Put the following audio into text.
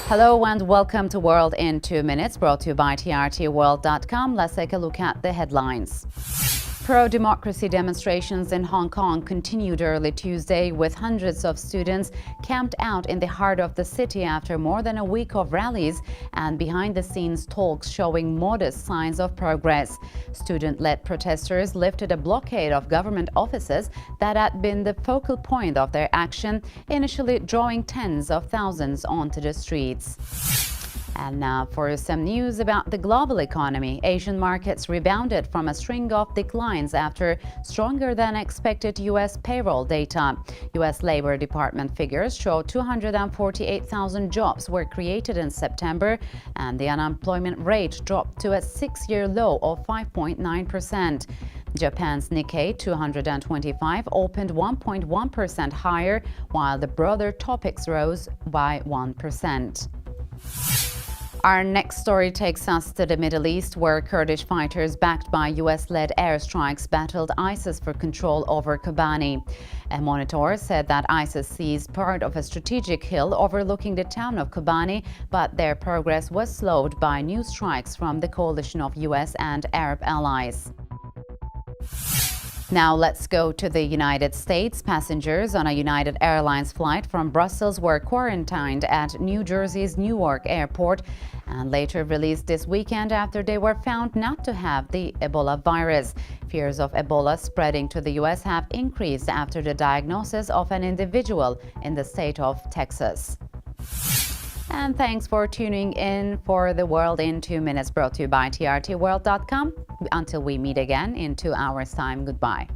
Hello and welcome to World in 2 Minutes, brought to you by trtworld.com. Let's take a look at the headlines. Pro-democracy demonstrations in Hong Kong continued early Tuesday, with hundreds of students camped out in the heart of the city after more than a week of rallies and behind-the-scenes talks showing modest signs of progress. Student-led protesters lifted a blockade of government offices that had been the focal point of their action, initially drawing tens of thousands onto the streets. And now for some news about the global economy. Asian markets rebounded from a string of declines after stronger than expected U.S. payroll data. U.S. Labor Department figures show 248,000 jobs were created in September, and the unemployment rate dropped to a 6-year low of 5.9%. Japan's Nikkei 225 opened 1.1% higher, while the broader topics rose by 1%. Our next story takes us to the Middle East, where Kurdish fighters backed by US-led airstrikes battled ISIS for control over Kobani. A monitor said that ISIS seized part of a strategic hill overlooking the town of Kobani, but their progress was slowed by new strikes from the coalition of US and Arab allies. Now let's go to the United States. Passengers on a United Airlines flight from Brussels were quarantined at New Jersey's Newark Airport and later released this weekend after they were found not to have the Ebola virus. Fears of Ebola spreading to the U.S. have increased after the diagnosis of an individual in the state of Texas. And thanks for tuning in for the World in 2 Minutes, brought to you by trtworld.com. Until we meet again in 2 hours' time, goodbye.